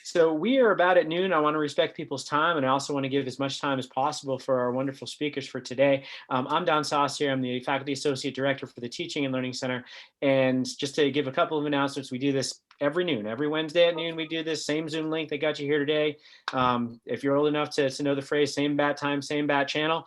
So we are about at noon. I want to respect people's time, and I also want to give as much time as possible for our wonderful speakers for today. I'm Don Saucier. I'm the Faculty Associate Director for the Teaching and Learning Center. And just to give a couple of announcements, we do this every noon. Every Wednesday at noon, we do this same Zoom link that got you here today. If you're old enough to know the phrase, same bat time, same bat channel,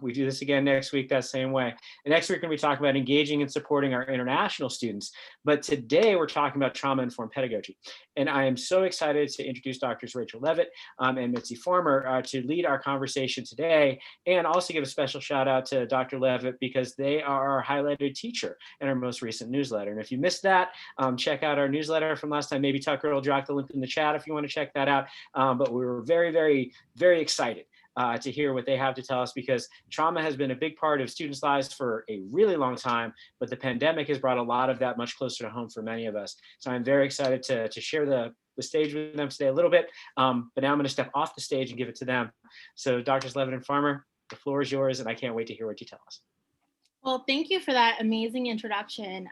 we do this again next week that same way. And next week, we're going to be talking about engaging and supporting our international students. But today, we're talking about trauma-informed pedagogy. And I am so excited to introduce Drs. Rachel Levitt and Mitzi Farmer to lead our conversation today, and also give a special shout out to Dr. Levitt because they are our highlighted teacher in our most recent newsletter. And if you missed that, check out our newsletter from last time. Maybe Tucker will drop the link in the chat if you want to check that out. But we were very, very, very excited to hear what they have to tell us, because trauma has been a big part of students' lives for a really long time, but the pandemic has brought a lot of that much closer to home for many of us. So I'm very excited to share the stage with them today a little bit, but now I'm going to step off the stage and give it to them. So Drs. Levitt and Farmer, the floor is yours, and I can't wait to hear what you tell us. Well, thank you for that amazing introduction.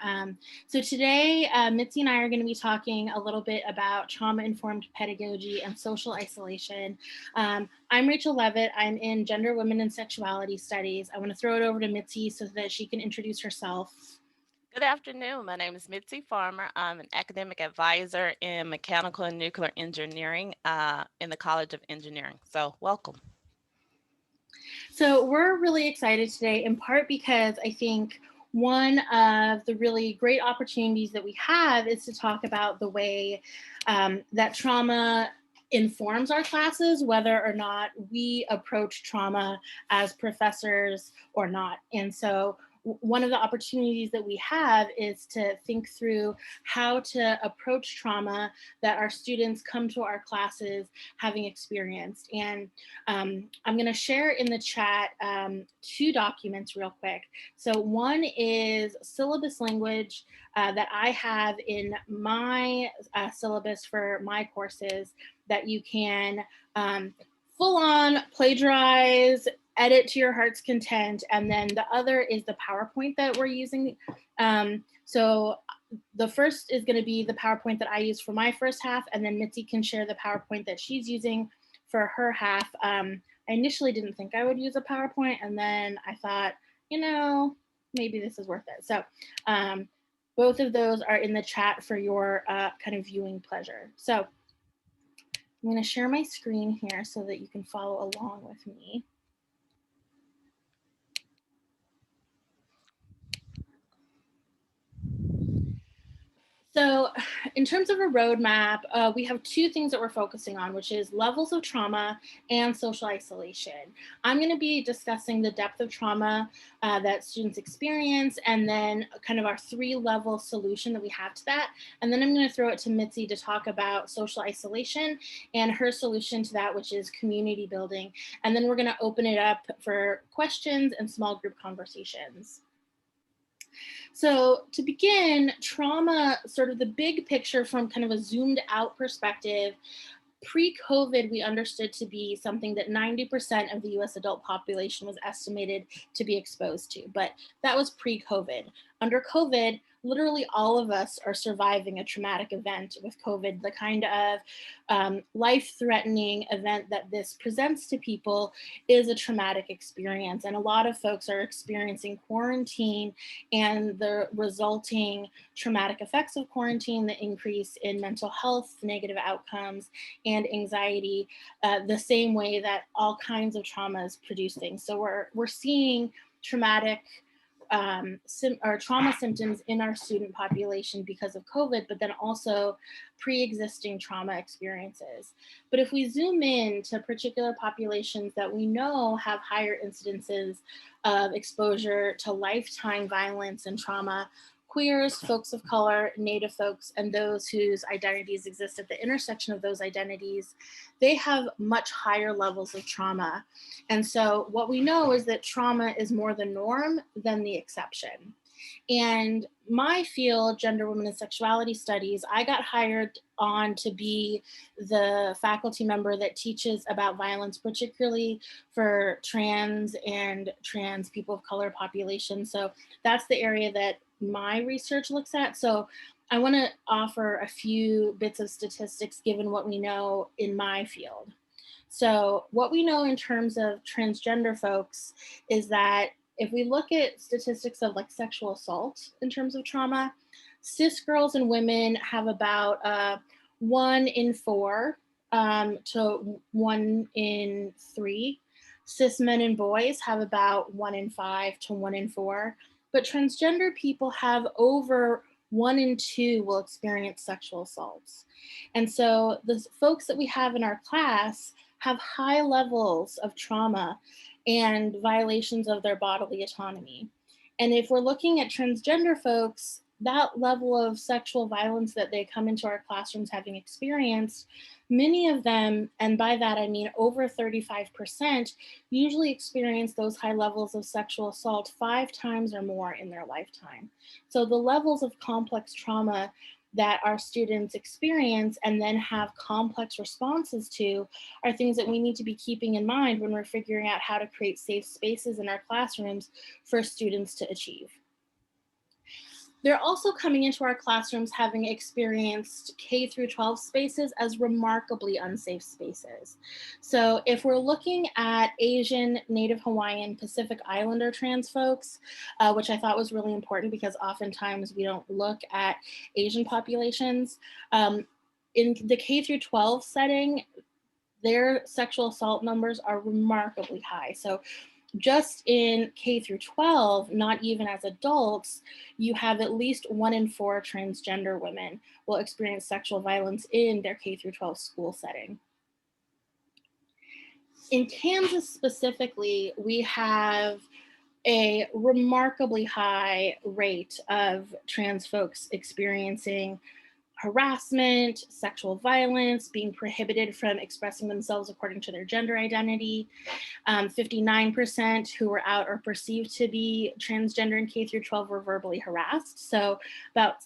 So today, Mitzi and I are going to be talking a little bit about trauma-informed pedagogy and social isolation. I'm Rachel Levitt. I'm in Gender, Women, and Sexuality Studies. I want to throw it over to Mitzi so that she can introduce herself. Good afternoon. My name is Mitzi Farmer. I'm an academic advisor in mechanical and nuclear engineering in the College of Engineering. So welcome. So we're really excited today, in part because I think one of the really great opportunities that we have is to talk about the way that trauma informs our classes, whether or not we approach trauma as professors or not. And so one of the opportunities that we have is to think through how to approach trauma that our students come to our classes having experienced. And I'm going to share in the chat 2 documents real quick. So one is syllabus language that I have in my syllabus for my courses that you can full on plagiarize, edit to your heart's content. And then the other is the PowerPoint that we're using. So the first is going to be the PowerPoint that I use for my first half, and then Mitzi can share the PowerPoint that she's using for her half. I initially didn't think I would use a PowerPoint, and then I thought, you know, maybe this is worth it. So both of those are in the chat for your kind of viewing pleasure. So I'm going to share my screen here so that you can follow along with me. So in terms of a roadmap, we have 2 things that we're focusing on, which is levels of trauma and social isolation. I'm going to be discussing the depth of trauma that students experience, and then kind of our 3-level solution that we have to that. And then I'm going to throw it to Mitzi to talk about social isolation and her solution to that, which is community building. And then we're going to open it up for questions and small group conversations. So to begin, trauma, sort of the big picture from kind of a zoomed out perspective, pre-COVID, we understood to be something that 90% of the US adult population was estimated to be exposed to, but that was pre-COVID. Under COVID, literally all of us are surviving a traumatic event with COVID. The kind of life-threatening event that this presents to people is a traumatic experience. And a lot of folks are experiencing quarantine and the resulting traumatic effects of quarantine, the increase in mental health, negative outcomes, and anxiety, the same way that all kinds of traumas produce things. So we're seeing traumatic trauma symptoms in our student population because of COVID, but then also pre-existing trauma experiences. But if we zoom in to particular populations that we know have higher incidences of exposure to lifetime violence and trauma, queers, folks of color, Native folks, and those whose identities exist at the intersection of those identities, they have much higher levels of trauma. And so what we know is that trauma is more the norm than the exception. And my field, Gender, Women, and Sexuality Studies, I got hired on to be the faculty member that teaches about violence, particularly for trans and trans people of color populations. So that's the area that my research looks at. So I want to offer a few bits of statistics given what we know in my field. So what we know in terms of transgender folks is that if we look at statistics of like sexual assault in terms of trauma, cis girls and women have about 1 in 4 to 1 in 3. Cis men and boys have about 1 in 5 to 1 in 4. But transgender people have over 1 in 2 will experience sexual assaults. And so the folks that we have in our class have high levels of trauma and violations of their bodily autonomy. And if we're looking at transgender folks, that level of sexual violence that they come into our classrooms having experienced, many of them, and by that I mean over 35%, usually experience those high levels of sexual assault 5 times or more in their lifetime. So the levels of complex trauma that our students experience and then have complex responses to are things that we need to be keeping in mind when we're figuring out how to create safe spaces in our classrooms for students to achieve. They're also coming into our classrooms having experienced K through 12 spaces as remarkably unsafe spaces. So if we're looking at Asian, Native Hawaiian, Pacific Islander trans folks, which I thought was really important because oftentimes we don't look at Asian populations, in the K through 12 setting, their sexual assault numbers are remarkably high. So just in K through 12, not even as adults, you have at least 1 in 4 transgender women will experience sexual violence in their K through 12 school setting. In Kansas specifically, we have a remarkably high rate of trans folks experiencing harassment, sexual violence, being prohibited from expressing themselves according to their gender identity. 59% who were out or perceived to be transgender in K through 12 were verbally harassed. So about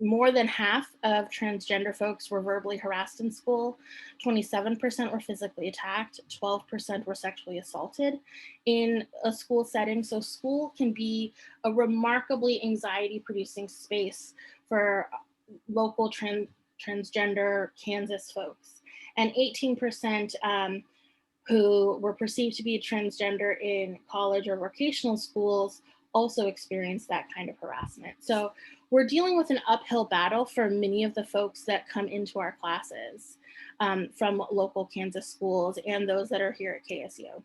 more than half of transgender folks were verbally harassed in school. 27% were physically attacked. 12% were sexually assaulted in a school setting. So school can be a remarkably anxiety-producing space for local transgender Kansas folks. And 18% who were perceived to be transgender in college or vocational schools also experienced that kind of harassment. So we're dealing with an uphill battle for many of the folks that come into our classes from local Kansas schools and those that are here at KSU.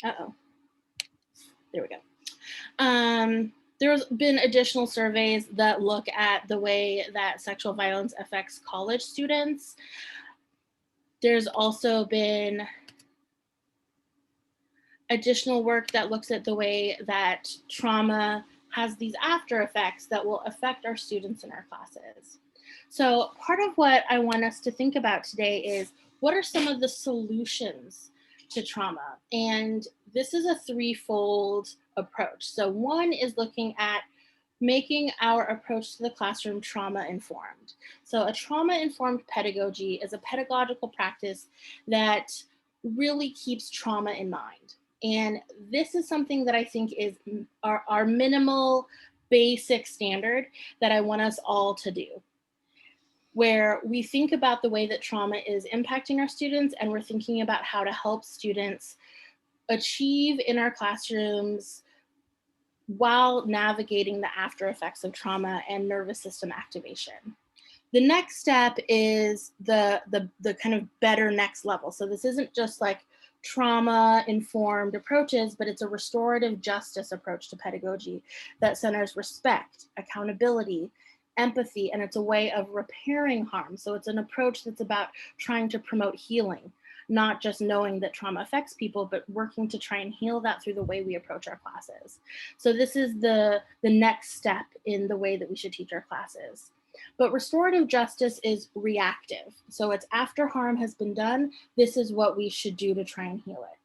Uh-oh, there we go. There's been additional surveys that look at the way that sexual violence affects college students. There's also been additional work that looks at the way that trauma has these after effects that will affect our students in our classes. So part of what I want us to think about today is what are some of the solutions to trauma? And this is a threefold approach. So one is looking at making our approach to the classroom trauma informed. So a trauma informed pedagogy is a pedagogical practice that really keeps trauma in mind. And this is something that I think is our minimal basic standard that I want us all to do, where we think about the way that trauma is impacting our students and we're thinking about how to help students achieve in our classrooms while navigating the after effects of trauma and nervous system activation. The next step is the kind of better next level. So this isn't just like trauma-informed approaches, but it's a restorative justice approach to pedagogy that centers respect, accountability, empathy, and it's a way of repairing harm. So it's an approach that's about trying to promote healing, not just knowing that trauma affects people, but working to try and heal that through the way we approach our classes. So this is the next step in the way that we should teach our classes. But restorative justice is reactive. So it's after harm has been done, this is what we should do to try and heal it.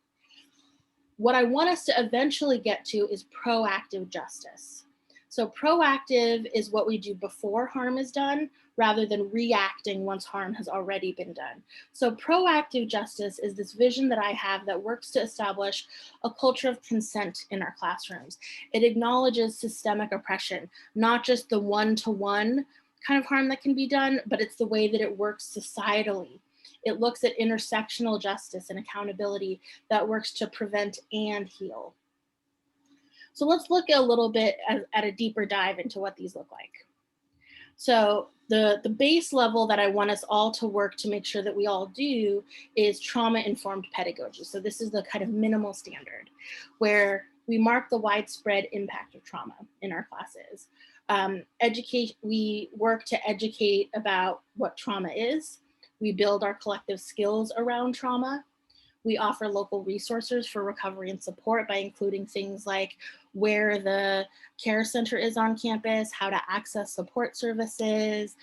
What I want us to eventually get to is proactive justice. So proactive is what we do before harm is done, rather than reacting once harm has already been done. So proactive justice is this vision that I have that works to establish a culture of consent in our classrooms. It acknowledges systemic oppression, not just the one-to-one kind of harm that can be done, but it's the way that it works societally. It looks at intersectional justice and accountability that works to prevent and heal. So let's look a little bit at a deeper dive into what these look like. So the base level that I want us all to work to make sure that we all do is trauma-informed pedagogy. So this is the kind of minimal standard where we mark the widespread impact of trauma in our classes. We work to educate about what trauma is. We build our collective skills around trauma. We offer local resources for recovery and support by including things like where the care center is on campus, how to access support services,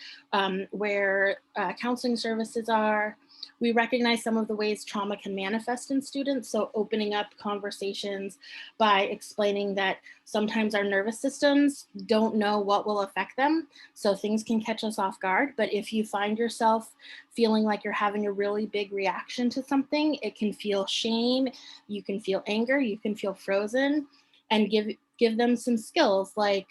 where counseling services are. We recognize some of the ways trauma can manifest in students, so opening up conversations by explaining that sometimes our nervous systems don't know what will affect them, so things can catch us off guard. But if you find yourself feeling like you're having a really big reaction to something, it can feel shame, you can feel anger, you can feel frozen, and give them some skills like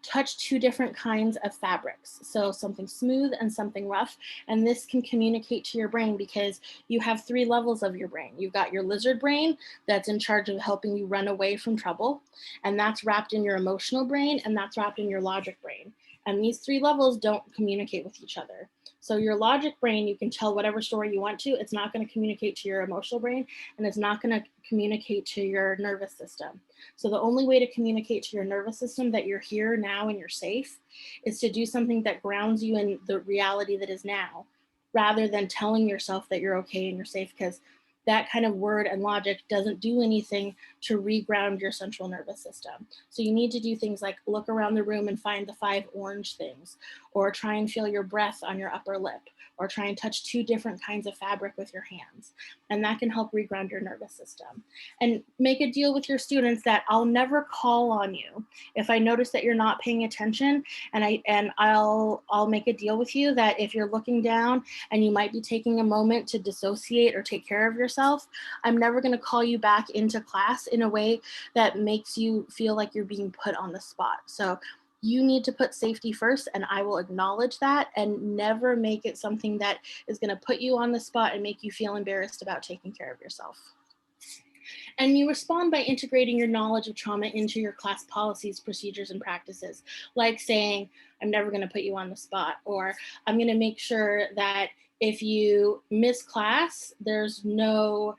touch two different kinds of fabrics. So something smooth and something rough. And this can communicate to your brain because you have three levels of your brain. You've got your lizard brain that's in charge of helping you run away from trouble. And that's wrapped in your emotional brain, and that's wrapped in your logic brain. And these three levels don't communicate with each other. So your logic brain, you can tell whatever story you want to, it's not going to communicate to your emotional brain, and it's not going to communicate to your nervous system. So the only way to communicate to your nervous system that you're here now and you're safe is to do something that grounds you in the reality that is now, rather than telling yourself that you're okay and you're safe, because that kind of word and logic doesn't do anything to reground your central nervous system. So you need to do things like look around the room and find the 5 orange things, or try and feel your breath on your upper lip, or try and touch 2 different kinds of fabric with your hands. And that can help reground your nervous system. And make a deal with your students that I'll never call on you if I notice that you're not paying attention, and I'll make a deal with you that if you're looking down and you might be taking a moment to dissociate or take care of yourself, I'm never going to call you back into class in a way that makes you feel like you're being put on the spot. So you need to put safety first, and I will acknowledge that, and never make it something that is going to put you on the spot and make you feel embarrassed about taking care of yourself. And you respond by integrating your knowledge of trauma into your class policies, procedures, and practices, like saying, I'm never going to put you on the spot, or I'm going to make sure that if you miss class, there's no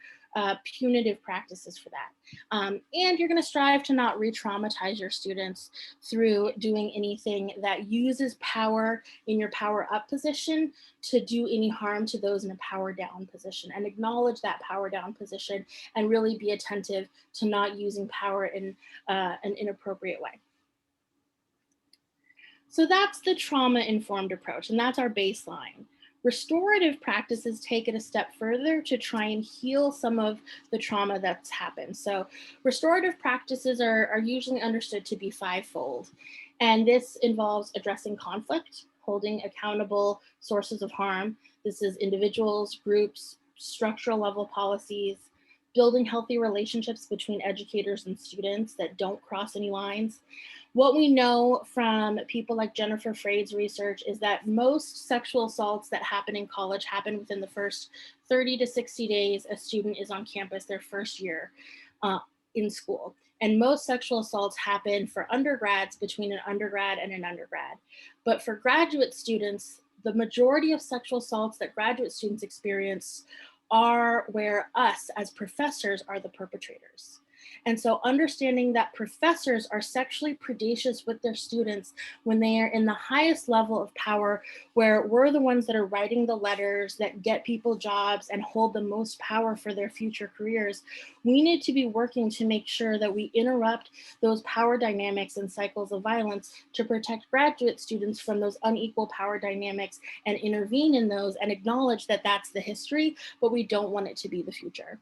punitive practices for that. And you're going to strive to not re-traumatize your students through doing anything that uses power in your power up position to do any harm to those in a power down position, and acknowledge that power down position and really be attentive to not using power in an inappropriate way. So that's the trauma-informed approach, and that's our baseline. Restorative practices take it a step further to try and heal some of the trauma that's happened. So restorative practices are usually understood to be 5-fold. And this involves addressing conflict, holding accountable sources of harm. This is individuals, groups, structural level policies, building healthy relationships between educators and students that don't cross any lines. What we know from people like Jennifer Freyd's research is that most sexual assaults that happen in college happen within the first 30 to 60 days a student is on campus their first year in school. And most sexual assaults happen for undergrads between an undergrad and an undergrad. But for graduate students, the majority of sexual assaults that graduate students experience are where us as professors are the perpetrators. And so understanding that professors are sexually predacious with their students when they are in the highest level of power, where we're the ones that are writing the letters that get people jobs and hold the most power for their future careers, we need to be working to make sure that we interrupt those power dynamics and cycles of violence to protect graduate students from those unequal power dynamics and intervene in those and acknowledge that that's the history, but we don't want it to be the future.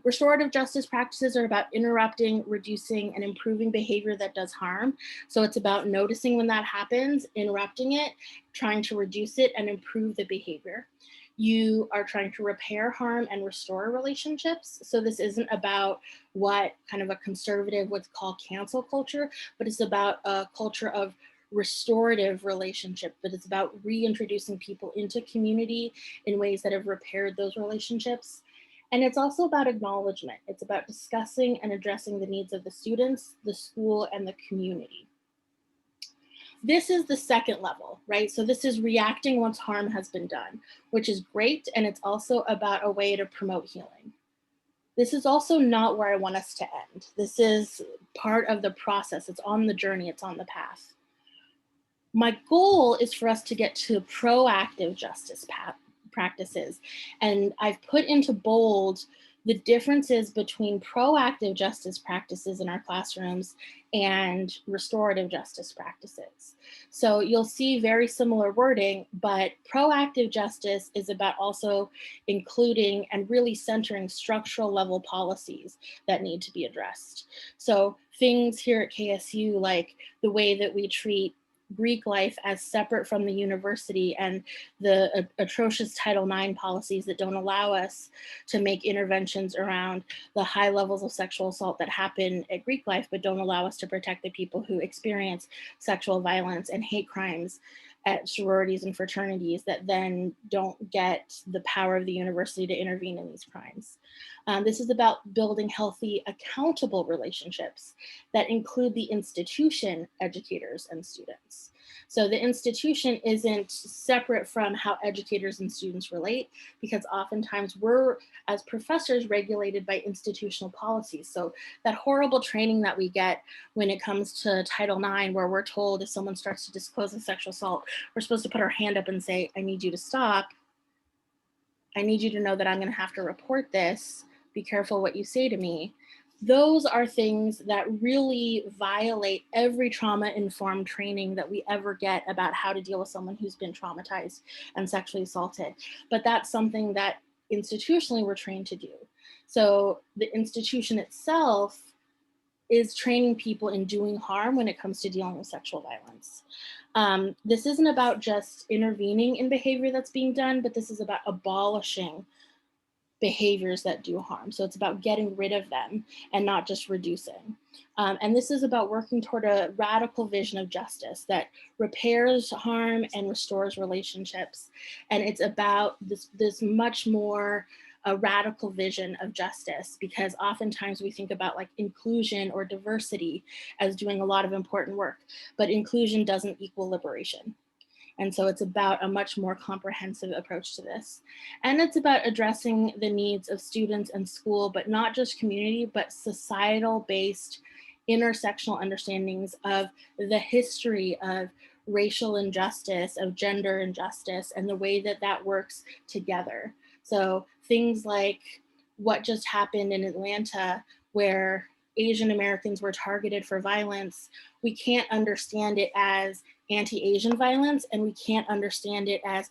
Restorative justice practices are about interrupting, reducing, and improving behavior that does harm. So it's about noticing when that happens, interrupting it, trying to reduce it, and improve the behavior. You are trying to repair harm and restore relationships. So this isn't about what kind of a conservative would call cancel culture, but it's about a culture of restorative relationship, but it's about reintroducing people into community in ways that have repaired those relationships. And it's also about acknowledgement. It's about discussing and addressing the needs of the students, the school, and the community. This is the second level, right? So this is reacting once harm has been done, which is great. And it's also about a way to promote healing. This is also not where I want us to end. This is part of the process. It's on the journey, it's on the path. My goal is for us to get to proactive justice practices. And I've put into bold the differences between proactive justice practices in our classrooms and restorative justice practices. So you'll see very similar wording, but proactive justice is about also including and really centering structural level policies that need to be addressed. So things here at KSU, like the way that we treat Greek life as separate from the university and the atrocious Title IX policies that don't allow us to make interventions around the high levels of sexual assault that happen at Greek life, but don't allow us to protect the people who experience sexual violence and hate crimes at sororities and fraternities that then don't get the power of the university to intervene in these crimes. This is about building healthy, accountable relationships that include the institution, educators, and students. So the institution isn't separate from how educators and students relate, because oftentimes we're, as professors, regulated by institutional policies. So that horrible training that we get when it comes to Title IX, where we're told if someone starts to disclose a sexual assault, we're supposed to put our hand up and say, I need you to stop. I need you to know that I'm going to have to report this. Be careful what you say to me. Those are things that really violate every trauma-informed training that we ever get about how to deal with someone who's been traumatized and sexually assaulted. But that's something that institutionally we're trained to do. So the institution itself is training people in doing harm when it comes to dealing with sexual violence. This isn't about just intervening in behavior that's being done, but this is about abolishing behaviors that do harm. So it's about getting rid of them and not just reducing. And this is about working toward a radical vision of justice that repairs harm and restores relationships. And it's about this much more a radical vision of justice, because oftentimes we think about like inclusion or diversity as doing a lot of important work, but inclusion doesn't equal liberation. And so it's about a much more comprehensive approach to this. And it's about addressing the needs of students and school, but not just community, but societal-based intersectional understandings of the history of racial injustice, of gender injustice, and the way that that works together. So things like what just happened in Atlanta, where Asian Americans were targeted for violence, we can't understand it as anti-Asian violence, and we can't understand it as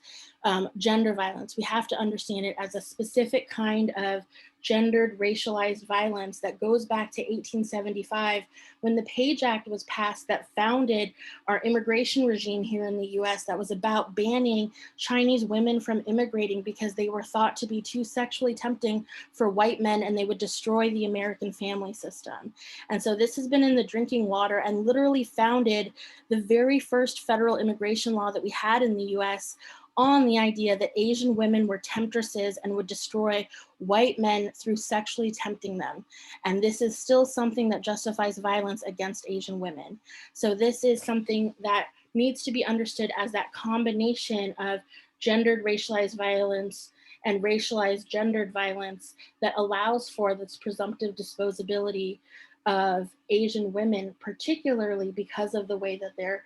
gender violence. We have to understand it as a specific kind of gendered, racialized violence that goes back to 1875, when the Page Act was passed that founded our immigration regime here in the US, that was about banning Chinese women from immigrating because they were thought to be too sexually tempting for white men and they would destroy the American family system. And so this has been in the drinking water and literally founded the very first federal immigration law that we had in the US on the idea that Asian women were temptresses and would destroy white men through sexually tempting them. And this is still something that justifies violence against Asian women. So this is something that needs to be understood as that combination of gendered racialized violence and racialized gendered violence that allows for this presumptive disposability of Asian women, particularly because of the way that they're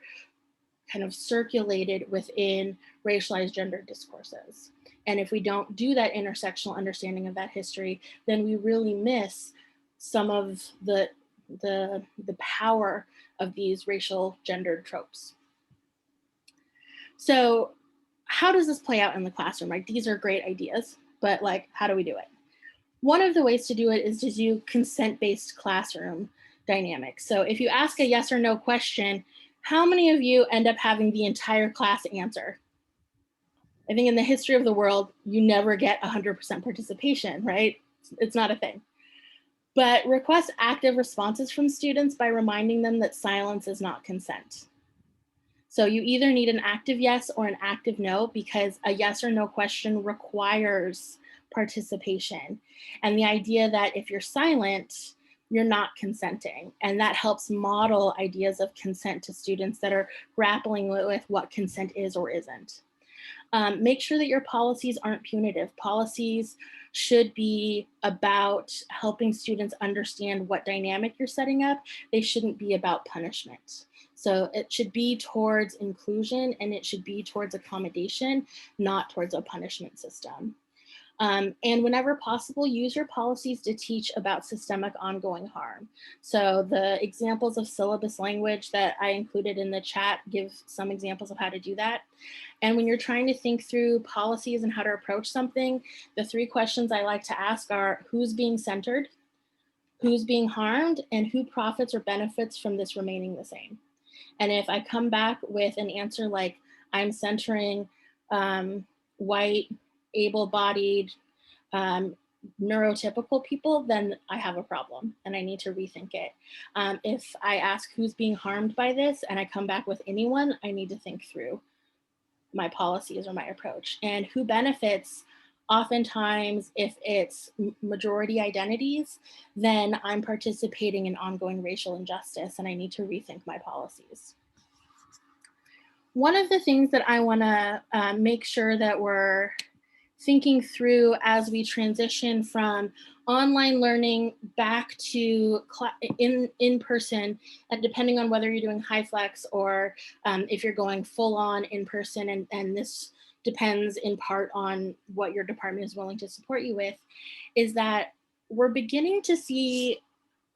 kind of circulated within racialized gender discourses. And if we don't do that intersectional understanding of that history, then we really miss some of the power of these racial gendered tropes. So how does this play out in the classroom? Like, these are great ideas, but like, how do we do it? One of the ways to do it is to do consent-based classroom dynamics. So if you ask a yes or no question, how many of you end up having the entire class answer? I think in the history of the world, you never get 100% participation, right? It's not a thing. But request active responses from students by reminding them that silence is not consent. So you either need an active yes or an active no, because a yes or no question requires participation. And the idea that if you're silent, you're not consenting. And that helps model ideas of consent to students that are grappling with what consent is or isn't. Make sure that your policies aren't punitive. Policies should be about helping students understand what dynamic you're setting up. They shouldn't be about punishment. So it should be towards inclusion, and it should be towards accommodation, not towards a punishment system. And whenever possible, use your policies to teach about systemic ongoing harm. So the examples of syllabus language that I included in the chat give some examples of how to do that. And when you're trying to think through policies and how to approach something, the 3 questions I like to ask are: who's being centered, who's being harmed, and who profits or benefits from this remaining the same? And if I come back with an answer like, I'm centering white, able-bodied, neurotypical people, then I have a problem and I need to rethink it. If I ask who's being harmed by this and I come back with anyone, I need to think through my policies or my approach. And who benefits, oftentimes if it's majority identities, then I'm participating in ongoing racial injustice and I need to rethink my policies. One of the things that I wanna make sure that we're thinking through as we transition from online learning back to in person, and depending on whether you're doing HyFlex or if you're going full on in person, and this depends in part on what your department is willing to support you with, is that we're beginning to see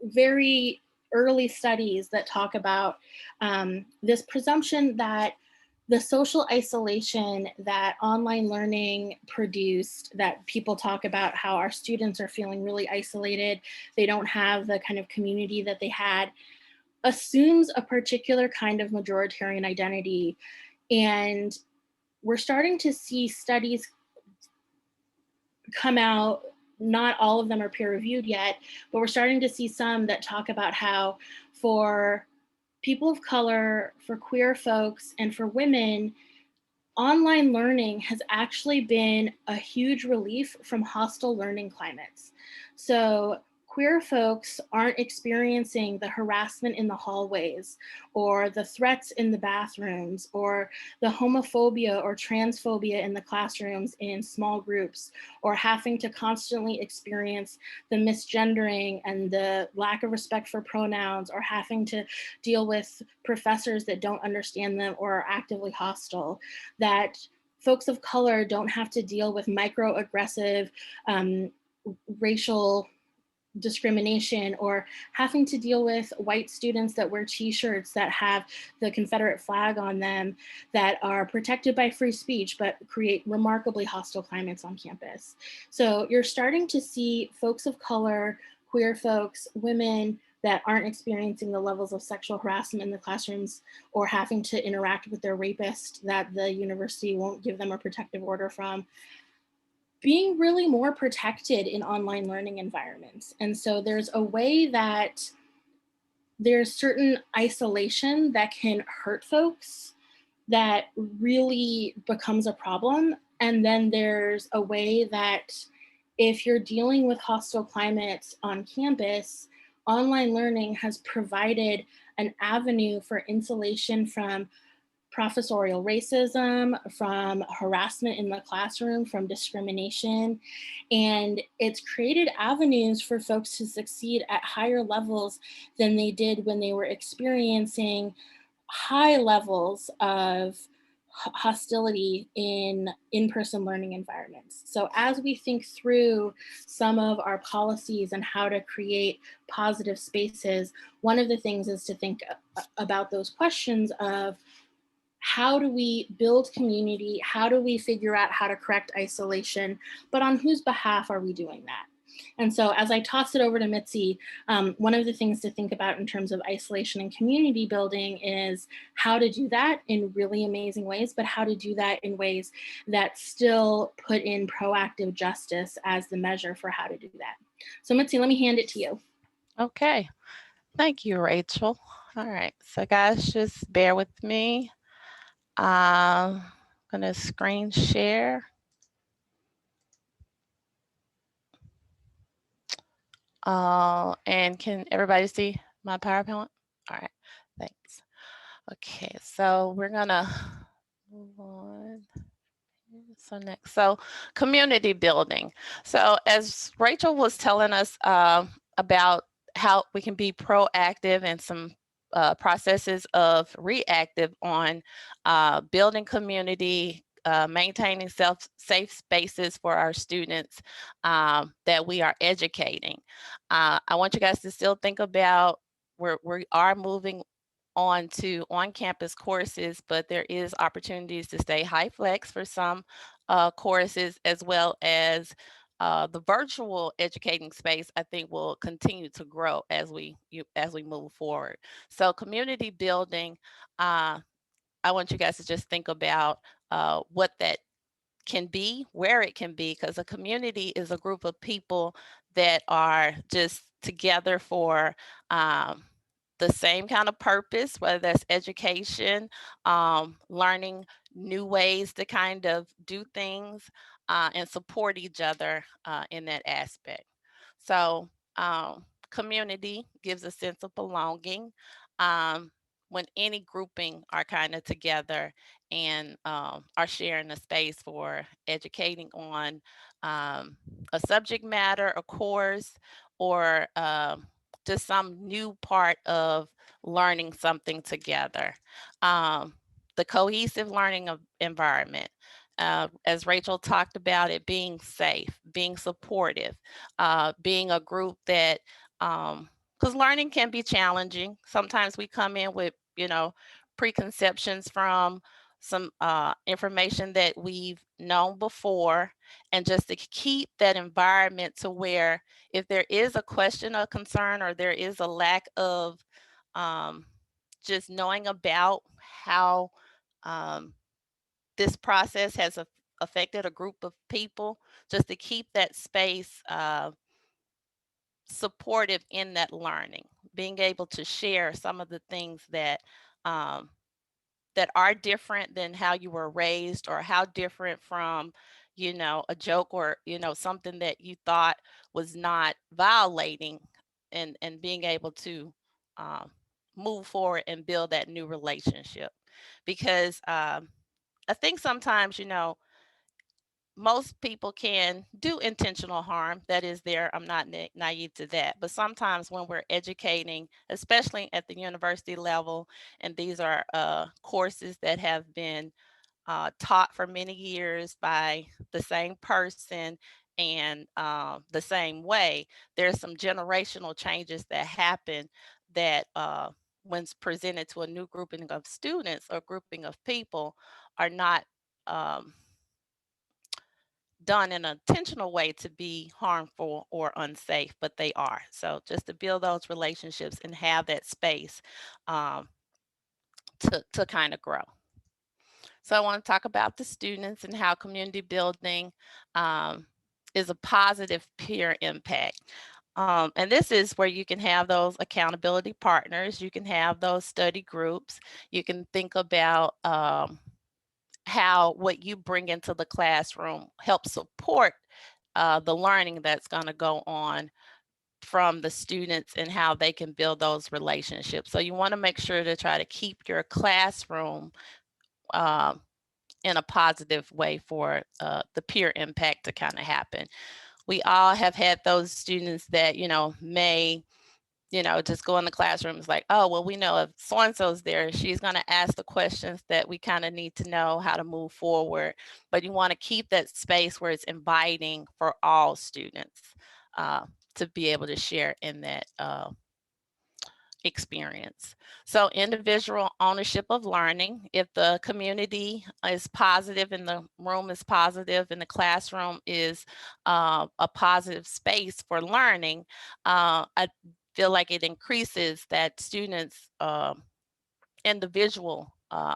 very early studies that talk about this presumption that the social isolation that online learning produced, that people talk about how our students are feeling really isolated, they don't have the kind of community that they had, assumes a particular kind of majoritarian identity. And we're starting to see studies come out. Not all of them are peer reviewed yet, but we're starting to see some that talk about how for people of color, for queer folks, and for women, online learning has actually been a huge relief from hostile learning climates. So queer folks aren't experiencing the harassment in the hallways or the threats in the bathrooms or the homophobia or transphobia in the classrooms in small groups, or having to constantly experience the misgendering and the lack of respect for pronouns, or having to deal with professors that don't understand them or are actively hostile. That folks of color don't have to deal with microaggressive racial discrimination, or having to deal with white students that wear t-shirts that have the Confederate flag on them, that are protected by free speech but create remarkably hostile climates on campus. So you're starting to see folks of color, queer folks, women that aren't experiencing the levels of sexual harassment in the classrooms or having to interact with their rapist that the university won't give them a protective order from, being really more protected in online learning environments. And so there's a way that there's certain isolation that can hurt folks that really becomes a problem. And then there's a way that if you're dealing with hostile climates on campus, online learning has provided an avenue for insulation from professorial racism, from harassment in the classroom, from discrimination. And it's created avenues for folks to succeed at higher levels than they did when they were experiencing high levels of hostility in in-person learning environments. So as we think through some of our policies and how to create positive spaces, one of the things is to think about those questions of, how do we build community? How do we figure out how to correct isolation? But on whose behalf are we doing that? And so as I toss it over to Mitzi, one of the things to think about in terms of isolation and community building is how to do that in really amazing ways, but how to do that in ways that still put in proactive justice as the measure for how to do that. So Mitzi, let me hand it to you. Okay, thank you, Rachel. All right, so guys, just bear with me. I'm gonna screen share. And can everybody see my PowerPoint? All right, thanks. Okay, so we're gonna move on. So next, so community building. So as Rachel was telling us about how we can be proactive and some processes of reactive on building community, maintaining safe spaces for our students that we are educating. I want you guys to still think about we are moving on to on-campus courses, but there is opportunities to stay high flex for some courses, as well as the virtual educating space. I think will continue to grow as we move forward. So community building, I want you guys to just think about what that can be, where it can be, because a community is a group of people that are just together for the same kind of purpose, whether that's education, learning new ways to kind of do things, and support each other in that aspect. So community gives a sense of belonging. When any grouping are kind of together and are sharing a space for educating on a subject matter, a course, or just some new part of learning something together. The cohesive learning environment. As Rachel talked about, it being safe, being supportive, being a group that, because learning can be challenging. Sometimes we come in with, preconceptions from some information that we've known before, and just to keep that environment to where if there is a question or concern, or there is a lack of just knowing about how this process has affected a group of people, just to keep that space supportive in that learning, being able to share some of the things that that are different than how you were raised, or how different from, a joke, or, something that you thought was not violating, and being able to move forward and build that new relationship. Because I think sometimes, most people can do intentional harm. That is there. I'm not naive to that. But sometimes when we're educating, especially at the university level, and these are courses that have been taught for many years by the same person and the same way, there's some generational changes that happen that when presented to a new grouping of students or grouping of people are not done in an intentional way to be harmful or unsafe, but they are. So just to build those relationships and have that space um, to kind of grow. So I want to talk about the students and how community building is a positive peer impact. And this is where you can have those accountability partners, you can have those study groups, you can think about how what you bring into the classroom helps support the learning that's going to go on from the students, and how they can build those relationships. So you want to make sure to try to keep your classroom in a positive way for the peer impact to kind of happen. We all have had those students that, may, just go in the classroom. It's like, oh, well, we know if so-and-so's there, she's going to ask the questions that we kind of need to know how to move forward. But you want to keep that space where it's inviting for all students to be able to share in that experience. So individual ownership of learning. If the community is positive and the room is positive and the classroom is a positive space for learning, I feel like it increases that students' individual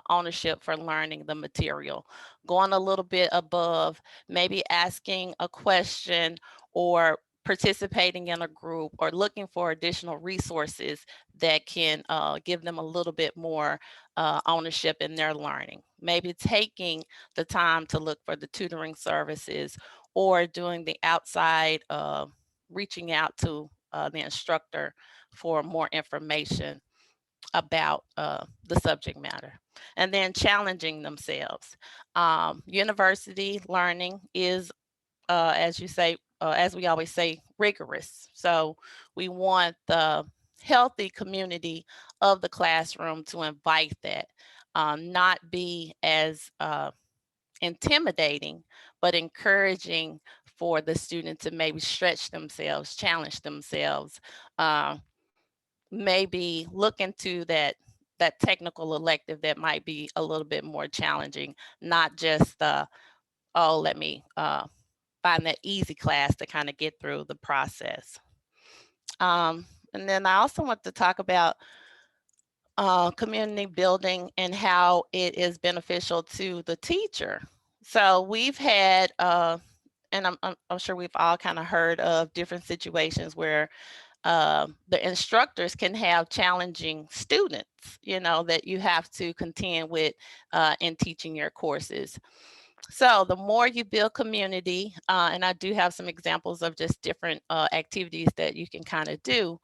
ownership for learning the material, going a little bit above, maybe asking a question or participating in a group or looking for additional resources that can give them a little bit more ownership in their learning. Maybe taking the time to look for the tutoring services or doing the outside, reaching out to the instructor for more information about the subject matter, and then challenging themselves. University learning is, as you say, as we always say, rigorous. So we want the healthy community of the classroom to invite that, not be as intimidating, but encouraging for the student to maybe stretch themselves, challenge themselves, uh, maybe look into that technical elective that might be a little bit more challenging, not just the, oh, let me find that easy class to kind of get through the process. And then I also want to talk about community building and how it is beneficial to the teacher. So we've had, and I'm sure we've all kind of heard of different situations where the instructors can have challenging students, you know, that you have to contend with in teaching your courses. So the more you build community, and I do have some examples of just different activities that you can kind of do,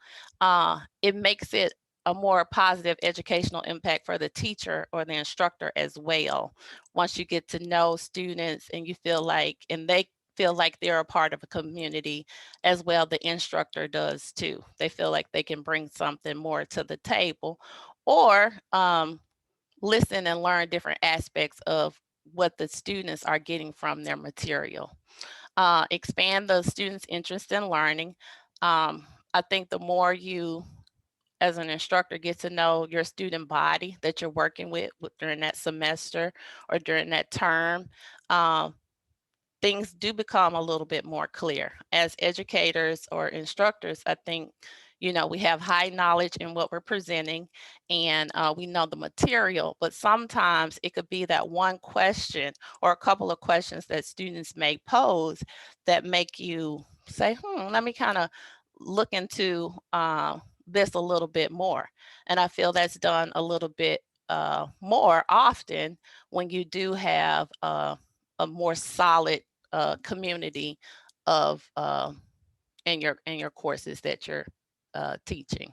it makes it a more positive educational impact for the teacher or the instructor as well. Once you get to know students and you feel like, and they feel like they're a part of a community as well, the instructor does too. They feel like they can bring something more to the table, or listen and learn different aspects of what the students are getting from their material. Expand the students' interest in learning. I think the more you, as an instructor, get to know your student body that you're working with during that semester or during that term, things do become a little bit more clear. As educators or instructors, I think, you know, we have high knowledge in what we're presenting, and we know the material, but sometimes it could be that one question or a couple of questions that students may pose that make you say, let me kind of look into this a little bit more. And I feel that's done a little bit more often when you do have a more solid community of in your courses that you're teaching.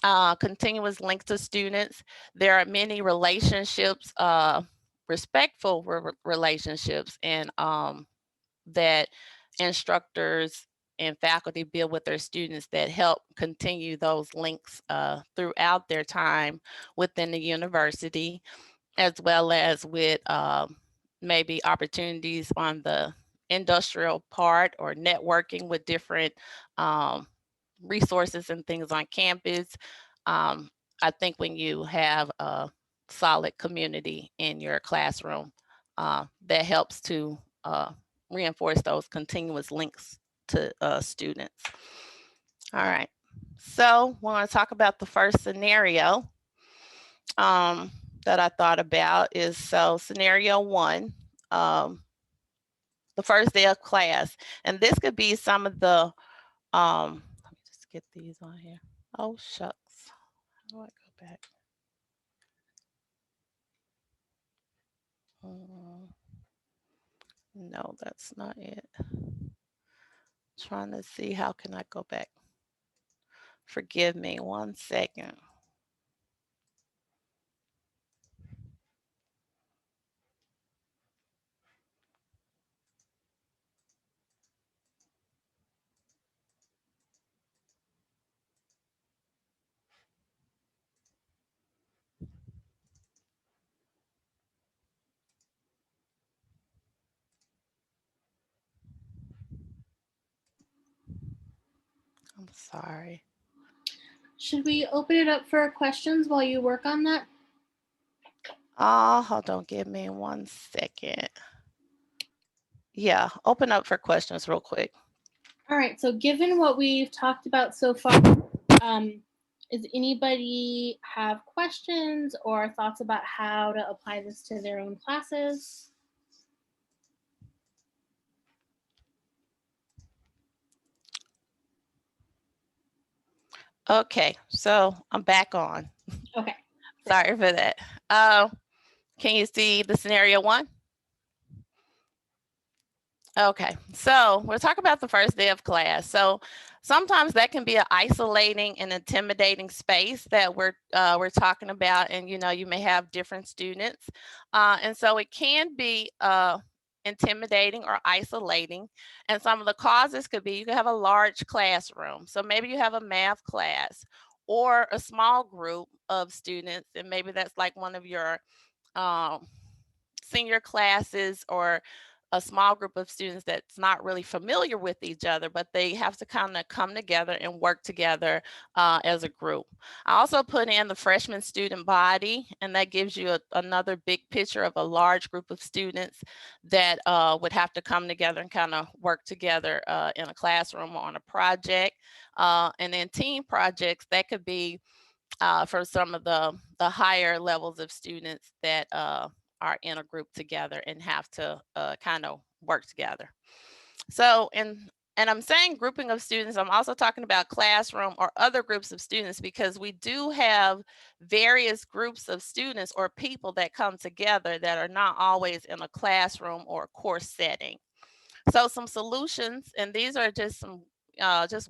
Continuous link to students. There are many relationships, respectful relationships, and that instructors and faculty build with their students that help continue those links throughout their time within the university, as well as with maybe opportunities on the industrial part or networking with different resources and things on campus. I think when you have a solid community in your classroom, that helps to reinforce those continuous links to students. All right, so we want to talk about the first scenario that I thought about is, so scenario one, the first day of class. And this could be some of the, let me just get these on here. Oh, shucks. How do I go back? No, that's not it. Trying to see how can I go back. Forgive me 1 second. I'm sorry. Should we open it up for questions while you work on that? Hold on, give me 1 second. Yeah, open up for questions real quick. All right, so given what we've talked about so far, does anybody have questions or thoughts about how to apply this to their own classes? Okay, so I'm back on. Okay. Sorry for that. Can you see the scenario 1? Okay, so we're talking about the first day of class. So sometimes that can be an isolating and intimidating space that we're talking about, and you may have different students, and so it can be intimidating or isolating. And some of the causes could be you could have a large classroom, so maybe you have a math class or a small group of students, and maybe that's like one of your senior classes or a small group of students that's not really familiar with each other, but they have to kind of come together and work together as a group. I also put in the freshman student body, and that gives you another big picture of a large group of students that would have to come together and kind of work together in a classroom or on a project. And then team projects, that could be for some of the higher levels of students that are in a group together and have to kind of work together. So, and I'm saying grouping of students, I'm also talking about classroom or other groups of students, because we do have various groups of students or people that come together that are not always in a classroom or a course setting. So some solutions, and these are just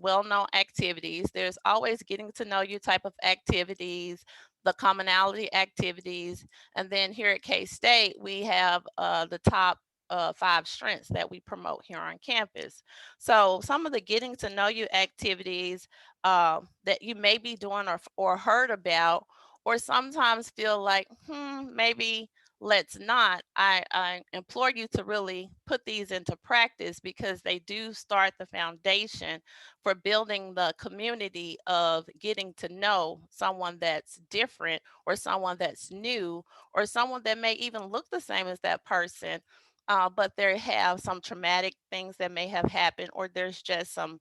well-known activities. There's always getting to know you type of activities, the commonality activities, and then here at K-State, we have the top 5 strengths that we promote here on campus. So some of the getting to know you activities that you may be doing or heard about, or sometimes feel like, maybe let's not. I implore you to really put these into practice, because they do start the foundation for building the community of getting to know someone that's different, or someone that's new, or someone that may even look the same as that person. But they have some traumatic things that may have happened, or there's just some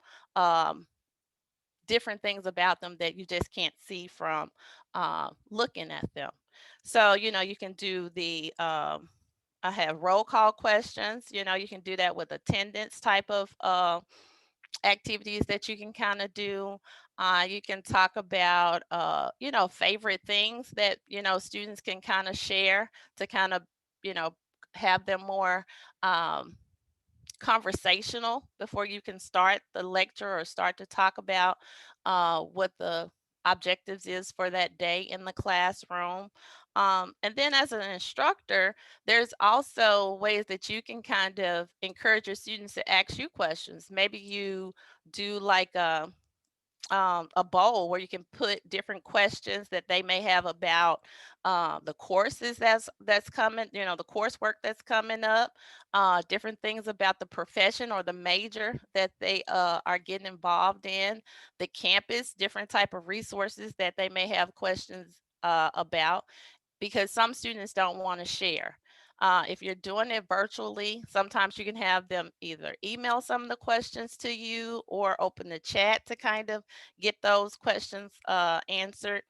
different things about them that you just can't see from looking at them. So, you can do I have roll call questions. You can do that with attendance type of activities that you can kind of do. You can talk about, favorite things that, students can kind of share to kind of, you know, have them more conversational before you can start the lecture or start to talk about what the objectives is for that day in the classroom. And then as an instructor, there's also ways that you can kind of encourage your students to ask you questions. Maybe you do like a bowl where you can put different questions that they may have about the courses that's coming, the coursework that's coming up, different things about the profession or the major that they are getting involved in, the campus, different type of resources that they may have questions about, because some students don't want to share. If you're doing it virtually, sometimes you can have them either email some of the questions to you or open the chat to kind of get those questions answered.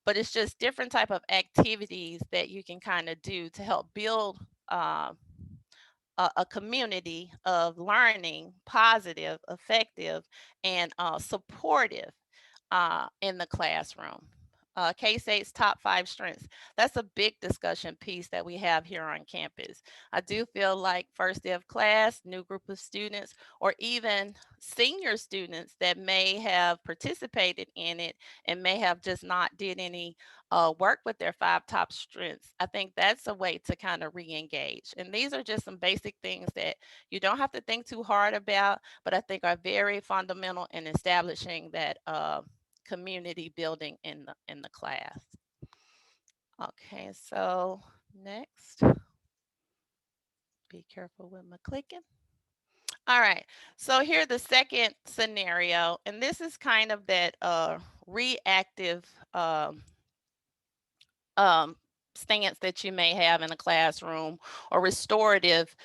But it's just different type of activities that you can kind of do to help build a community of learning, positive, effective, and supportive in the classroom. K-State's top 5 strengths. That's a big discussion piece that we have here on campus. I do feel like first day of class, new group of students, or even senior students that may have participated in it and may have just not did any work with their 5 top strengths. I think that's a way to kind of re-engage. And these are just some basic things that you don't have to think too hard about, but I think are very fundamental in establishing that community building in the class. Okay, so next, be careful with my clicking. All right, so here's the second scenario, and this is kind of that reactive stance that you may have in a classroom, or restorative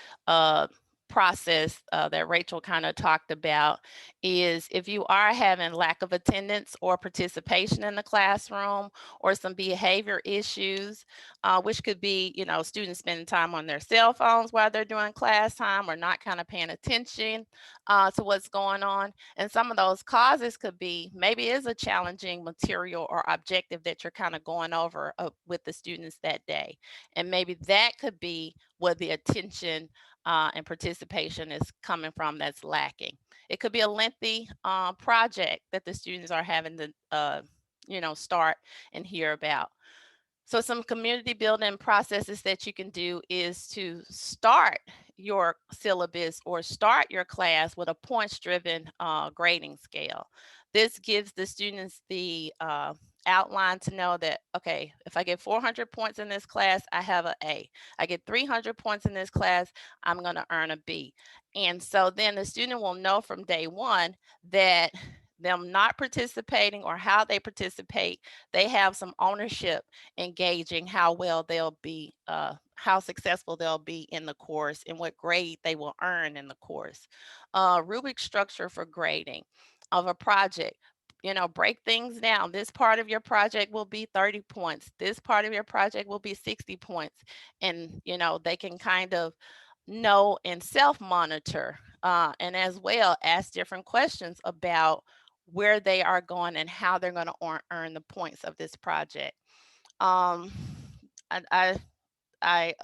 process that Rachel kind of talked about, is if you are having lack of attendance or participation in the classroom, or some behavior issues, which could be, students spending time on their cell phones while they're doing class time, or not kind of paying attention to what's going on. And some of those causes could be, maybe it's a challenging material or objective that you're kind of going over with the students that day. And maybe that could be where the attention and participation is coming from that's lacking. It could be a lengthy project that the students are having to, start and hear about. So some community building processes that you can do is to start your syllabus or start your class with a points-driven grading scale. This gives the students the outline to know that, okay, if I get 400 points in this class, I have an A. I get 300 points in this class, I'm going to earn a B. And so then the student will know from day one that them not participating or how they participate, they have some ownership in gauging how well they'll be, how successful they'll be in the course, and what grade they will earn in the course. Rubric structure for grading of a project. Break things down. This part of your project will be 30 points. This part of your project will be 60 points. And, they can kind of know and self-monitor, and as well ask different questions about where they are going and how they're going to earn the points of this project. Um, I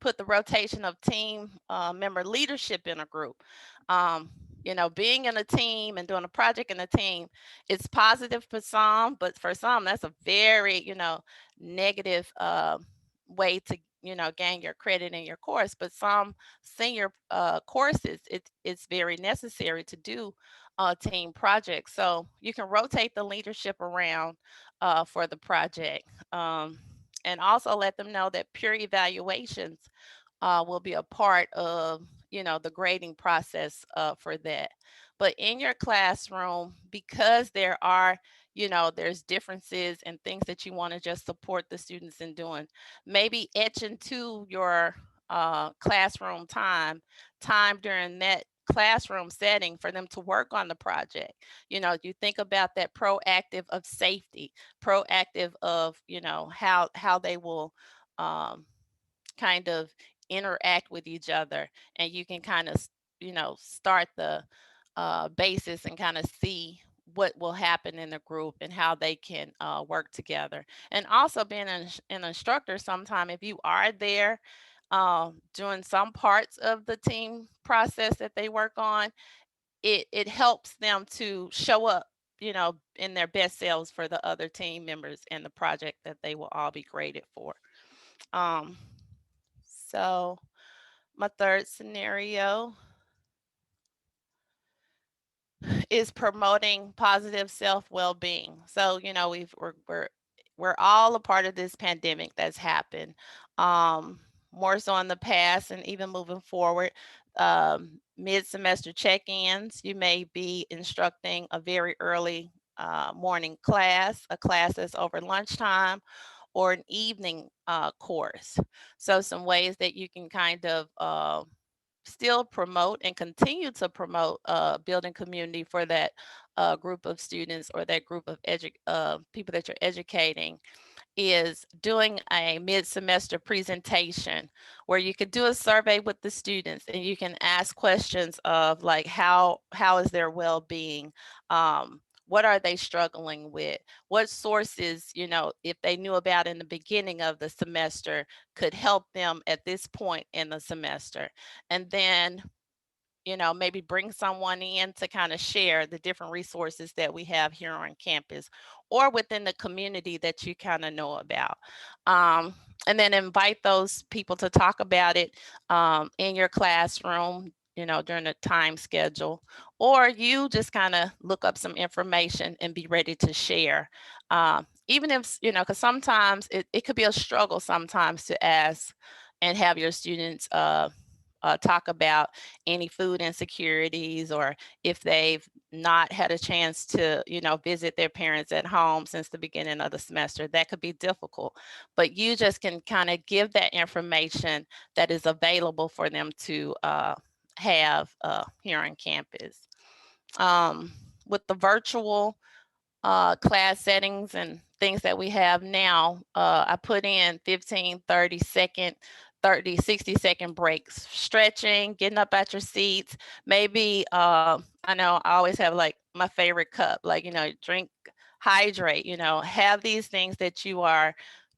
put the rotation of team member leadership in a group. Being in a team and doing a project in a team, it's positive for some, but for some, that's a very, negative way to, gain your credit in your course. But some senior courses, it's very necessary to do team projects. So you can rotate the leadership around for the project. And also let them know that peer evaluations will be a part of, the grading process for that. But in your classroom, because there are, there's differences and things that you want to just support the students in doing, maybe etch into your classroom time during that classroom setting for them to work on the project. You think about that proactive of safety, proactive of, how they will kind of interact with each other, and you can kind of, start the basis and kind of see what will happen in the group and how they can work together. And also being an instructor, sometime if you are there doing some parts of the team process that they work on, it helps them to show up, in their best selves for the other team members in the project that they will all be graded for. So my third scenario is promoting positive self well-being. So, we're all a part of this pandemic that's happened. More so in the past and even moving forward. Mid-semester check-ins, you may be instructing a very early morning class, a class that's over lunchtime, or an evening course. So some ways that you can kind of still promote and continue to promote building community for that group of students, or that group of people that you're educating, is doing a mid-semester presentation where you could do a survey with the students, and you can ask questions of like, how is their well-being? What are they struggling with? What sources, if they knew about in the beginning of the semester, could help them at this point in the semester? And then, maybe bring someone in to kind of share the different resources that we have here on campus or within the community that you kind of know about. And then invite those people to talk about it in your classroom, during the time schedule, or you just kind of look up some information and be ready to share. Even if, because sometimes it could be a struggle sometimes to ask and have your students talk about any food insecurities, or if they've not had a chance to, visit their parents at home since the beginning of the semester. That could be difficult, but you just can kind of give that information that is available for them to have here on campus. With the virtual class settings and things that we have now, I put in 15, 30-second, 30, 60-second breaks, stretching, getting up out your seats. Maybe, I know I always have like my favorite cup, like, drink, hydrate, have these things that you are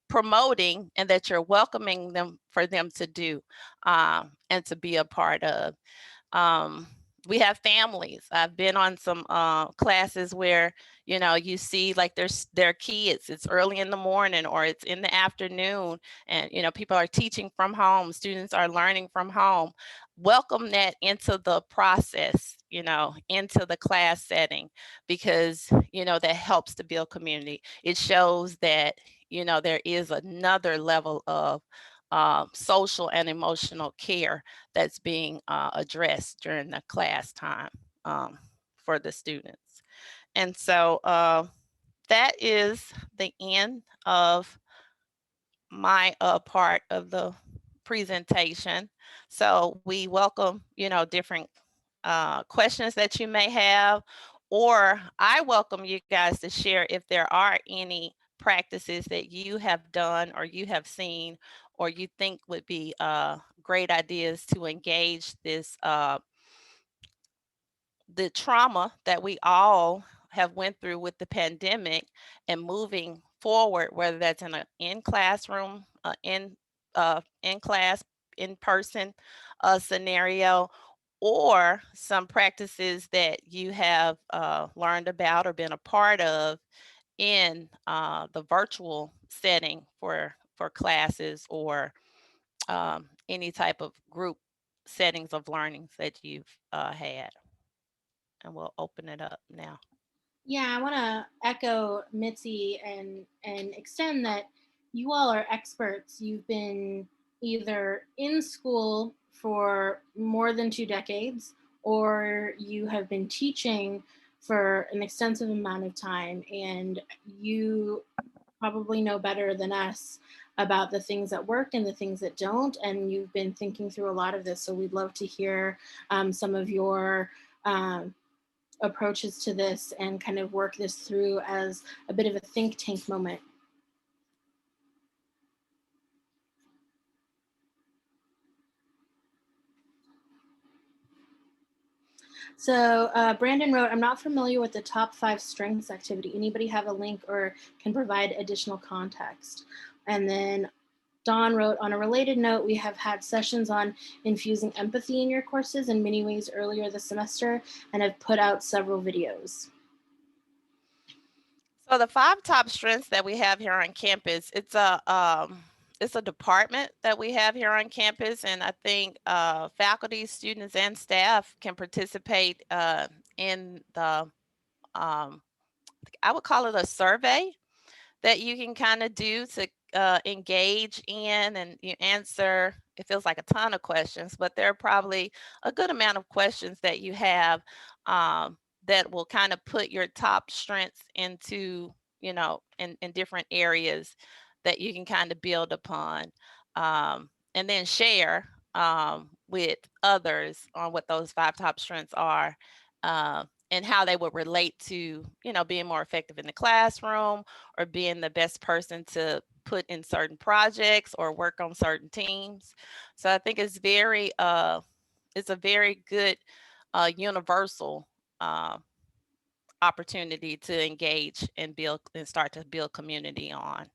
promoting and that you're welcoming them for them to do and to be a part of. We have families. I've been on some classes where, you see like their kids, it's early in the morning or it's in the afternoon, and, people are teaching from home, students are learning from home. Welcome that into the process, into the class setting, because, that helps to build community. It shows that, there is another level of social and emotional care that's being addressed during the class time for the students. And so that is the end of my part of the presentation. So we welcome, different questions that you may have, or I welcome you guys to share if there are any practices that you have done or you have seen or you think would be great ideas to engage this the trauma that we all have went through with the pandemic and moving forward, whether that's in classroom, in class, in person scenario, or some practices that you have learned about or been a part of in the virtual setting for classes, or any type of group settings of learnings that you've had. And we'll open it up now. Yeah, I want to echo Mitzi and extend that you all are experts. You've been either in school for more than 2 decades, or you have been teaching for an extensive amount of time, and you probably know better than us about the things that work and the things that don't, and you've been thinking through a lot of this. So we'd love to hear some of your approaches to this and kind of work this through as a bit of a think tank moment. So Brandon wrote, I'm not familiar with the top 5 strengths activity. Anybody have a link or can provide additional context? And then Dawn wrote, on a related note, we have had sessions on infusing empathy in your courses in many ways earlier this semester and have put out several videos. So the 5 top strengths that we have here on campus, it's a department that we have here on campus, and I think faculty, students, and staff can participate in the, I would call it a survey that you can kind of do to engage in, and you answer, it feels like a ton of questions, but there are probably a good amount of questions that you have that will kind of put your top strengths into, in different areas that you can kind of build upon, and then share with others on what those 5 top strengths are, and how they would relate to, being more effective in the classroom, or being the best person to put in certain projects or work on certain teams. So I think it's it's a very good universal opportunity to engage and build and start to build community on.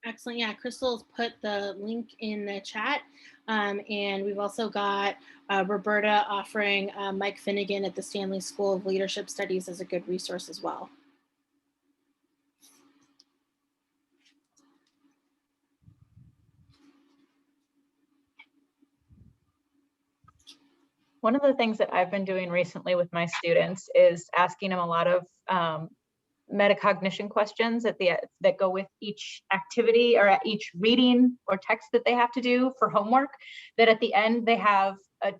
Excellent. Yeah, Crystal's put the link in the chat. And we've also got Roberta offering Mike Finnegan at the Stanley School of Leadership Studies as a good resource as well. One of the things that I've been doing recently with my students is asking them a lot of metacognition questions that go with each activity or at each reading or text that they have to do for homework, that at the end they have a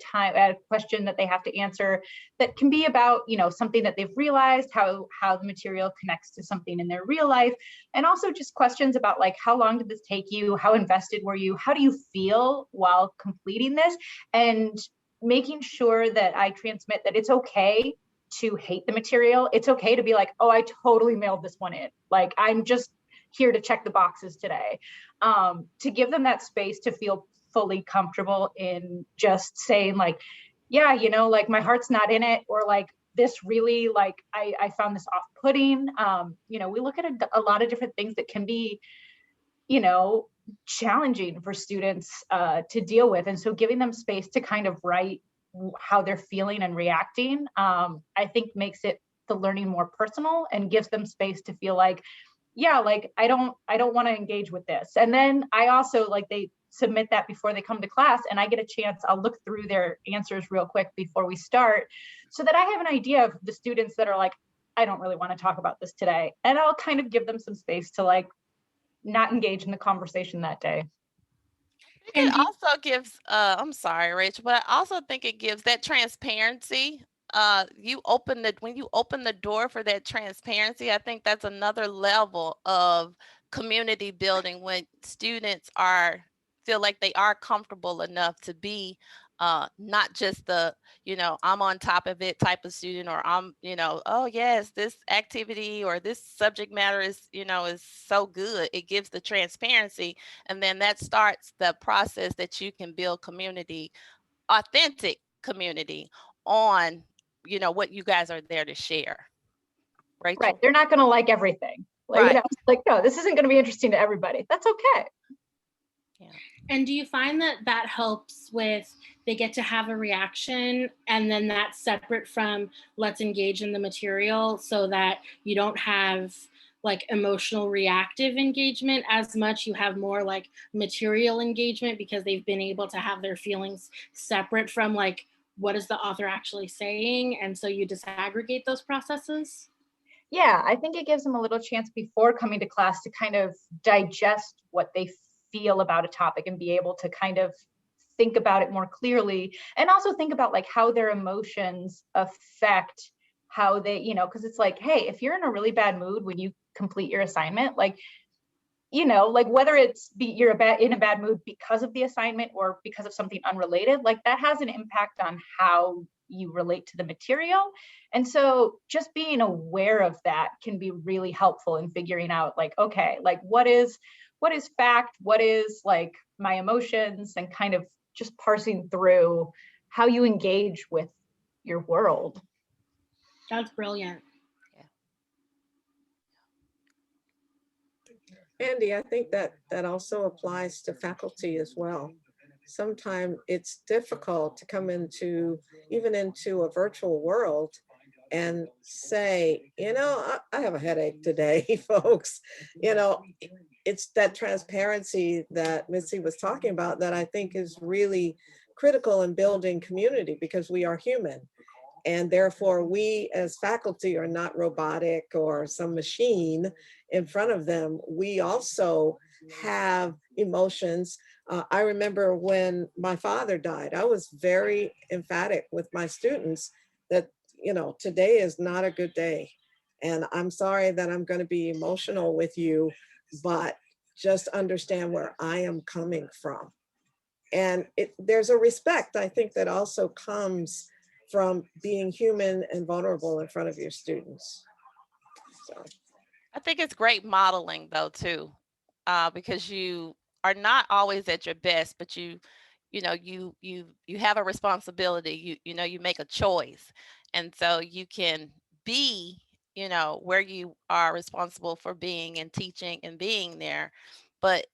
question that they have to answer that can be about, you know, something that they've realized, how the material connects to something in their real life, and also just questions about like, how long did this take you, how invested were you, how do you feel while completing this, and making sure that I transmit that it's okay to hate the material. It's okay to be like, oh, I totally mailed this one in. Like, I'm just here to check the boxes today. To give them that space to feel fully comfortable in just saying like, yeah, you know, like my heart's not in it, or like this really, like, I found this off-putting. You know, we look at a lot of different things that can be, you know, challenging for students to deal with. And so giving them space to kind of write how they're feeling and reacting, I think makes it the learning more personal and gives them space to feel like, yeah, like I don't want to engage with this. And then I also, like, they submit that before they come to class, and I get a chance, I'll look through their answers real quick before we start, so that I have an idea of the students that are like, I don't really want to talk about this today. And I'll kind of give them some space to like not engage in the conversation that day. It also gives, I'm sorry, Rach, but I also think it gives that transparency. When you open the door for that transparency, I think that's another level of community building when students feel like they are comfortable enough to be not just the, I'm on top of it type of student, or I'm, oh yes, this activity or this subject matter is, is so good. It gives the transparency, and then that starts the process that you can build community, authentic community on, what you guys are there to share. Right. Right. They're not going to like everything. Like, right. Like, no, this isn't going to be interesting to everybody. That's okay. Yeah. And do you find that helps with, they get to have a reaction, and then that's separate from let's engage in the material, so that you don't have like emotional reactive engagement as much, you have more like material engagement, because they've been able to have their feelings separate from like, what is the author actually saying? And so you disaggregate those processes? Yeah, I think it gives them a little chance before coming to class to kind of digest what they feel about a topic and be able to kind of think about it more clearly, and also think about like how their emotions affect how they, because it's like, hey, if you're in a really bad mood when you complete your assignment, like, like whether it's you're in a bad mood because of the assignment or because of something unrelated, like that has an impact on how you relate to the material. And so just being aware of that can be really helpful in figuring out like, okay, like what is fact, what is like my emotions, and kind of just parsing through how you engage with your world. That's brilliant. Andy, I think that also applies to faculty as well. Sometimes it's difficult to come even into a virtual world and say, I have a headache today, folks. It's that transparency that Mitzi was talking about that I think is really critical in building community, because we are human. And therefore, we as faculty are not robotic or some machine in front of them. We also have emotions. I remember when my father died, I was very emphatic with my students that, today is not a good day. And I'm sorry that I'm going to be emotional with you, but just understand where I am coming from. And there's a respect, I think, that also comes from being human and vulnerable in front of your students. So I think it's great modeling though too, because you are not always at your best, but you have a responsibility. You make a choice, and so you can be where you are responsible for being and teaching and being there, but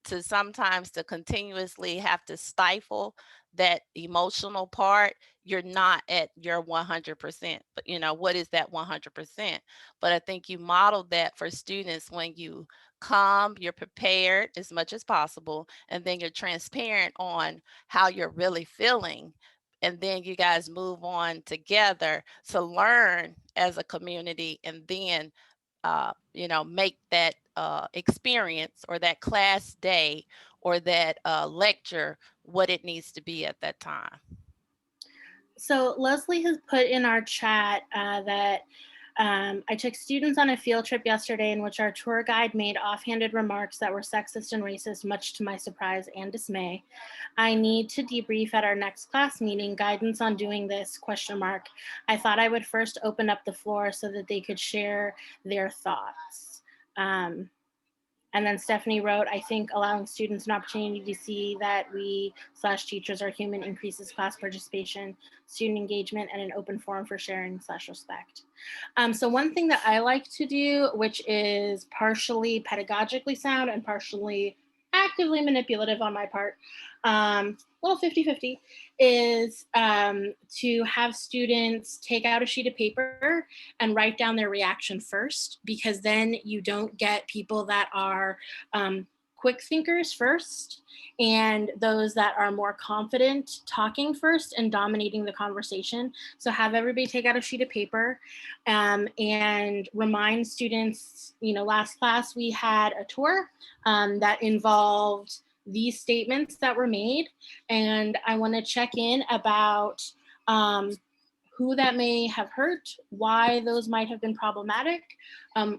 to continuously have to stifle that emotional part, you're not at your 100%. But what is that 100%? But I think you modeled that for students when you come, you're prepared as much as possible, and then you're transparent on how you're really feeling. And then you guys move on together to learn as a community, and then make that experience or that class day or that lecture what it needs to be at that time. So Leslie has put in our chat that I took students on a field trip yesterday in which our tour guide made offhanded remarks that were sexist and racist, much to my surprise and dismay. I need to debrief at our next class meeting. Guidance on doing this, ? I thought I would first open up the floor so that they could share their thoughts. And then Stephanie wrote, I think allowing students an opportunity to see that we/teachers are human increases class participation, student engagement, and an open forum for sharing/respect. So one thing that I like to do, which is partially pedagogically sound and partially actively manipulative on my part, little 50-50, is to have students take out a sheet of paper and write down their reaction first, because then you don't get people that are quick thinkers first and those that are more confident talking first and dominating the conversation. So have everybody take out a sheet of paper and remind students, last class we had a tour that involved these statements that were made, and I want to check in about who that may have hurt, why those might have been problematic.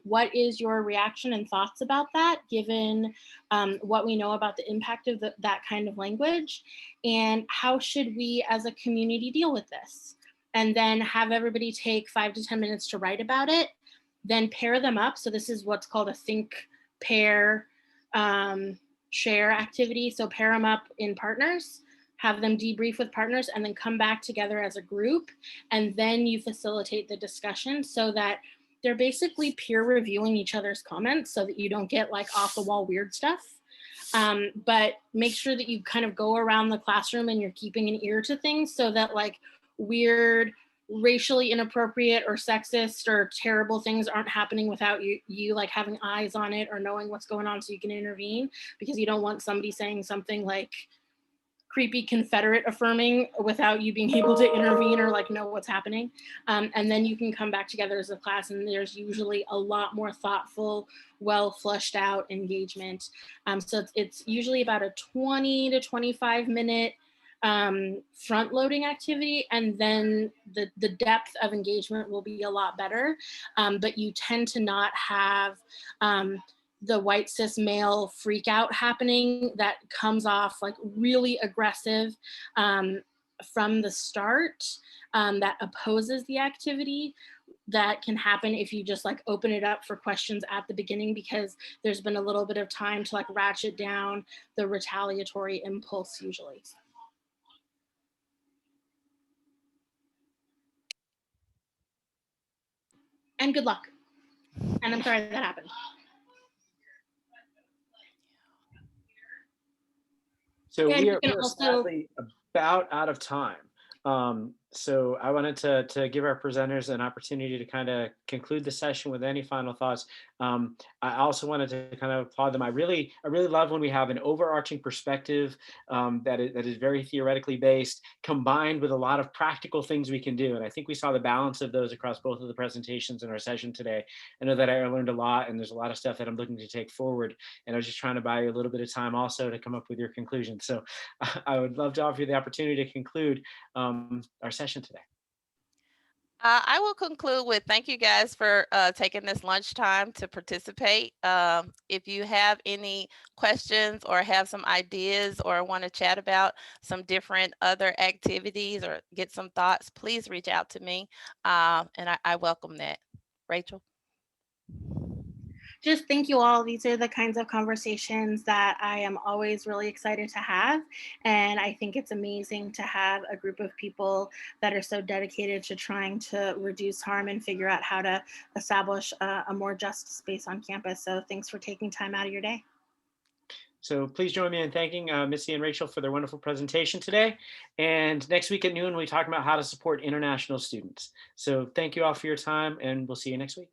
What is your reaction and thoughts about that, given what we know about the impact of that kind of language? And how should we as a community deal with this? And then have everybody take 5 to 10 minutes to write about it, then pair them up. So this is what's called a think, pair, share activity. So pair them up in partners, have them debrief with partners, and then come back together as a group. And then you facilitate the discussion so that they're basically peer reviewing each other's comments so that you don't get like off the wall weird stuff. But make sure that you kind of go around the classroom and you're keeping an ear to things so that like weird, racially inappropriate or sexist or terrible things aren't happening without you like having eyes on it or knowing what's going on so you can intervene, because you don't want somebody saying something like creepy Confederate affirming without you being able to intervene or like know what's happening. And then you can come back together as a class, and there's usually a lot more thoughtful, well flushed out engagement. So it's usually about a 20 to 25 minute front loading activity, and then the depth of engagement will be a lot better. But you tend to not have the white cis male freak out happening that comes off like really aggressive from the start, that opposes the activity. That can happen if you just like open it up for questions at the beginning, because there's been a little bit of time to like ratchet down the retaliatory impulse usually. And good luck. And I'm sorry that happened. So And we you can are also- sadly about out of time. So I wanted to give our presenters an opportunity to kind of conclude the session with any final thoughts. I also wanted to kind of applaud them. I really love when we have an overarching perspective that is very theoretically based, combined with a lot of practical things we can do. And I think we saw the balance of those across both of the presentations in our session today. I know that I learned a lot, and there's a lot of stuff that I'm looking to take forward. And I was just trying to buy you a little bit of time also to come up with your conclusions. So I would love to offer you the opportunity to conclude our session today. I will conclude with thank you guys for taking this lunchtime to participate. If you have any questions or have some ideas or want to chat about some different other activities or get some thoughts, please reach out to me, and I welcome that. Rachel? Just thank you all. These are the kinds of conversations that I am always really excited to have. And I think it's amazing to have a group of people that are so dedicated to trying to reduce harm and figure out how to establish a more just space on campus. So thanks for taking time out of your day. So please join me in thanking Mitzi and Rachel for their wonderful presentation today. And next week at noon, we'll be talking about how to support international students. So thank you all for your time, and we'll see you next week.